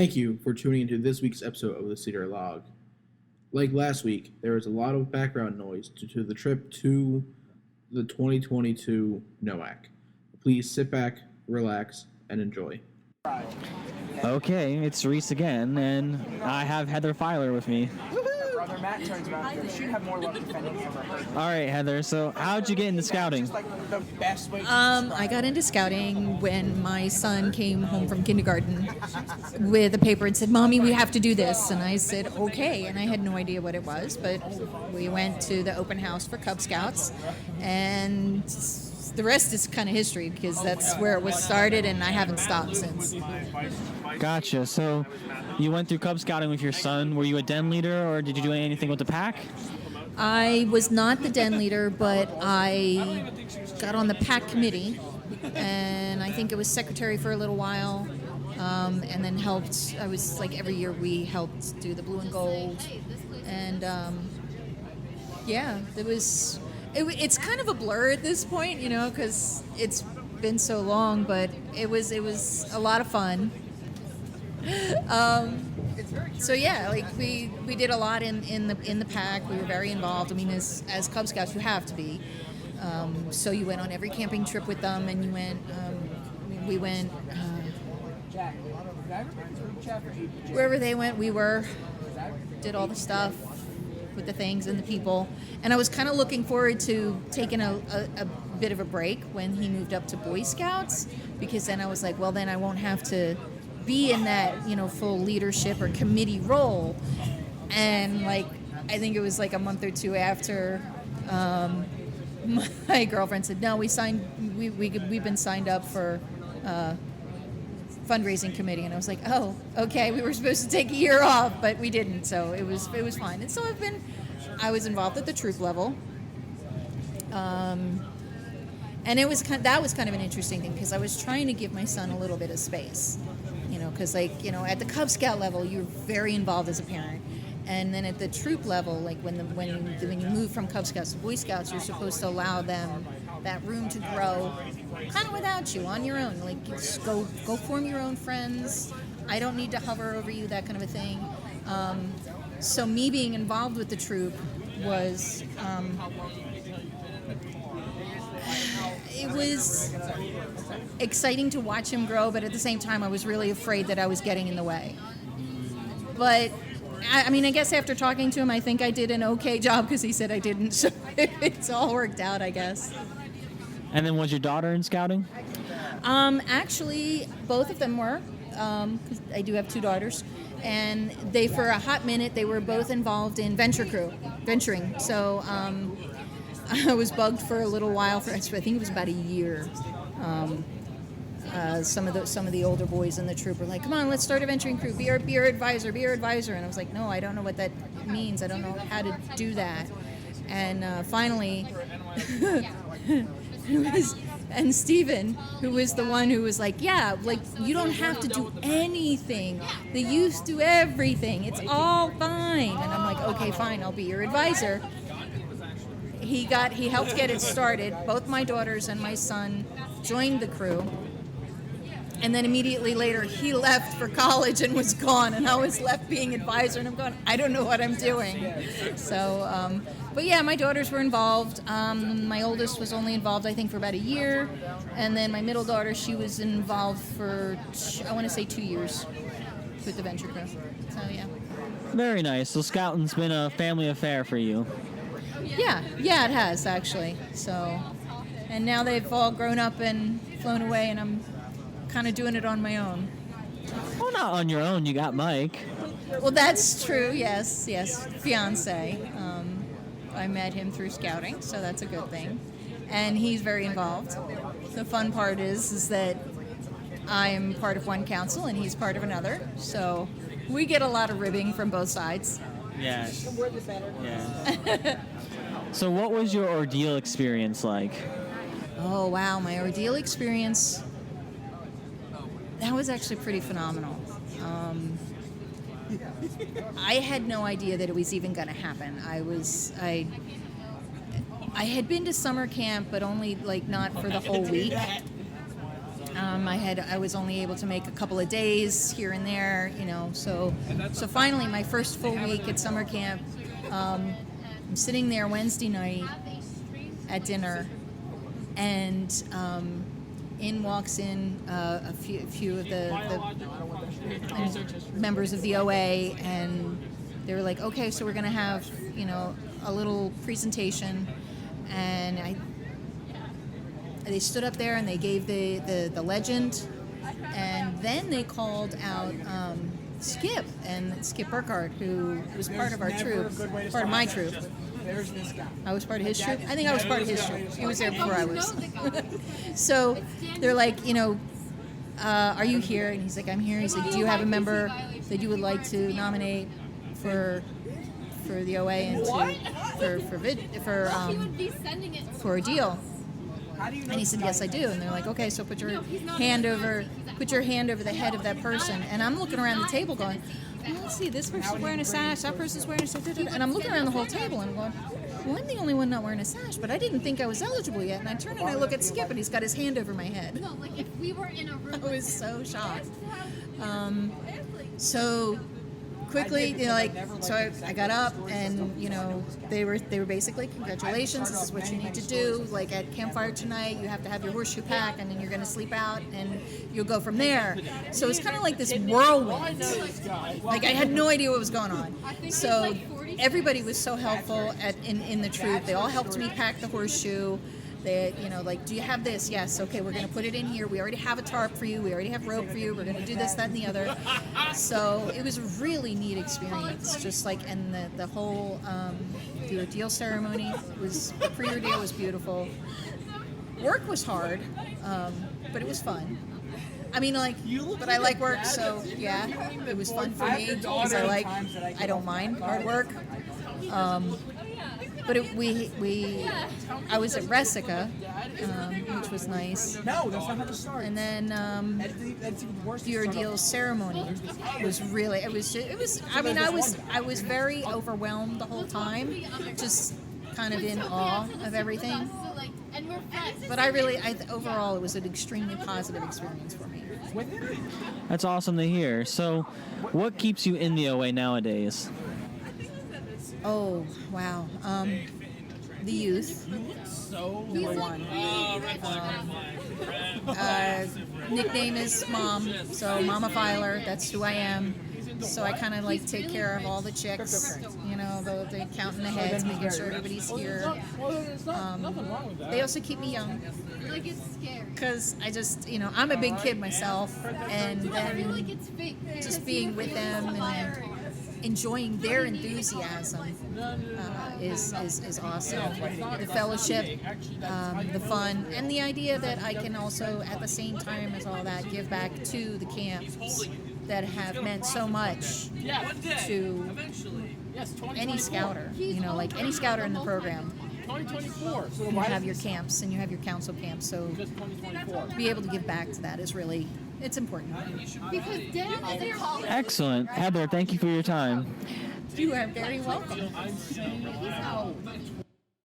Thank you for tuning into this week's episode of the Cedar Log. Like last week, there was a lot of background noise due to the trip to the 2022 NOAC. Please sit back, relax, and enjoy. Okay, it's Reese again, and I have Heather Filer with me. Brother Matt turns around here. She'd have more luck defending him or her. All right, Heather, so how'd you get into scouting? Just like the best way to I got into scouting when my son came home from kindergarten with a paper and said, "Mommy, we have to do this." And I said, "Okay." And I had no idea what it was, but we went to the open house for Cub Scouts, and the rest is kind of history because that's where it was started, and I haven't stopped since. Gotcha. So you went through Cub Scouting with your son. Were you a den leader, or did you do anything with the pack? I was not the den leader, but I got on the pack committee, and I think it was secretary for a little while, and then helped. I was like every year we helped do the blue and gold, and it was. It's kind of a blur at this point, because it's been so long, but it was a lot of fun. We did a lot in the pack. We were very involved. I mean, as Cub Scouts, you have to be. So you went on every camping trip with them, and we went wherever they went. We did all the stuff with the things and the people. And I was kind of looking forward to taking a bit of a break when he moved up to Boy Scouts, because then I was like, well, then I won't have to be in that, full leadership or committee role. And I think it was like a month or two after my girlfriend said, no, we've been signed up for fundraising committee, and I was like, oh, okay, we were supposed to take a year off, but we didn't, so it was fine. And so I was involved at the troop level, and that was kind of an interesting thing, because I was trying to give my son a little bit of space, because at the Cub Scout level you're very involved as a parent, and then at the troop level, when you move from Cub Scouts to Boy Scouts, you're supposed to allow them that room to grow kind of without you, on your own. Just go form your own friends. I don't need to hover over you, that kind of a thing. So me being involved with the troop was, it was exciting to watch him grow, but at the same time I was really afraid that I was getting in the way. But I guess after talking to him, I think I did an okay job, because he said I didn't, so it's all worked out, I guess. And then was your daughter in scouting? Actually, both of them were, because I do have two daughters, and they, for a hot minute, they were both involved in venturing. So I was bugged for a little while, I think it was about a year. Some of the older boys in the troop were like, come on, let's start a venturing crew, be our advisor. And I was like, no, I don't know what that means. I don't know how to do that. And finally, and Steven, who was the one who was like, yeah, you don't have to do anything. The youth do everything. It's all fine. And I'm like, okay, fine, I'll be your advisor. He helped get it started. Both my daughters and my son joined the crew. And then immediately later, he left for college and was gone, and I was left being advisor, and I'm going, I don't know what I'm doing. So, but yeah, my daughters were involved. My oldest was only involved, I think, for about a year, and then my middle daughter, she was involved for, I want to say 2 years with the venture crew. So, yeah. Very nice. So scouting's been a family affair for you. Yeah, it has, actually. So, and now they've all grown up and flown away, and I'm kind of doing it on my own. Well, not on your own. You got Mike. Well, that's true. Yes, fiance. I met him through scouting, so that's a good thing, and he's very involved. The fun part is that I am part of one council and he's part of another, so we get a lot of ribbing from both sides. Yes. Yeah. So, what was your ordeal experience like? Oh wow, my ordeal experience. That was actually pretty phenomenal. I had no idea that it was even going to happen. I had been to summer camp, but only not for the whole week. I was only able to make a couple of days here and there, So finally, my first full week at summer camp, I'm sitting there Wednesday night at dinner, and in walks a few of the members of the OA, and they were like, okay, so we're going to have a little presentation, and they stood up there and they gave the legend, and then they called out Skip Burkhardt, who was part of our troop, part of my troop. There's this guy. I was part of his troop. I think I was part of his troop. He was there before I was. So they're like, are you here? And he's like, I'm here. He's like, do you have a member that you would like to nominate for the OA and for a deal? And he said, yes, I do. And they're like, okay, so put your hand over the head of that person. And I'm looking around the table going, well, let's see, this person's wearing a sash, that person's wearing a sash, and I'm looking around the whole table and I'm going, well, I'm the only one not wearing a sash, but I didn't think I was eligible yet. And I turn and I look at Skip, and he's got his hand over my head. No, like if we were in a room. I was so shocked. So quickly, so I got up, and they were basically, congratulations, this is what you need to do. Like at campfire tonight, you have to have your horseshoe pack, and then you're going to sleep out, and you'll go from there. So it's kind of like this whirlwind. Like I had no idea what was going on. So everybody was so helpful in the troop. They all helped me pack the horseshoe. They, like, do you have this? Yes. Okay, we're going to put it in here. We already have a tarp for you. We already have rope for you. We're going to do this, that, and the other. So it was a really neat experience. Just like, and the whole the ordeal ceremony the pre-ordeal was beautiful. Work was hard, but it was fun. I mean, but I like work, so yeah, it was fun for me because I don't mind hard work. But I was at Resica, which was nice. No, that's not how to start. And then the ordeal ceremony was really. It was. I mean, I was very overwhelmed the whole time, just kind of in awe of everything. But overall, it was an extremely positive experience for me. That's awesome to hear. So, what keeps you in the OA nowadays? Oh, wow. The youth. Number one. Nickname is Mom, so Mama Filer, that's who I am. So I kind of take care of all the chicks, the counting the heads, making sure everybody's here. They also keep me young. Like it's scary. Because I just, I'm a big kid myself, and then just being with them and enjoying their enthusiasm is awesome. The fellowship, the fun, and the idea that I can also, at the same time as all that, give back to the camps that have meant so much to any scouter, like any scouter in the program. You have your camps and you have your council camps, so to be able to give back to that is really, it's important. Because Dad is a college. Excellent. Heather, thank you for your time. You are very welcome. He's out.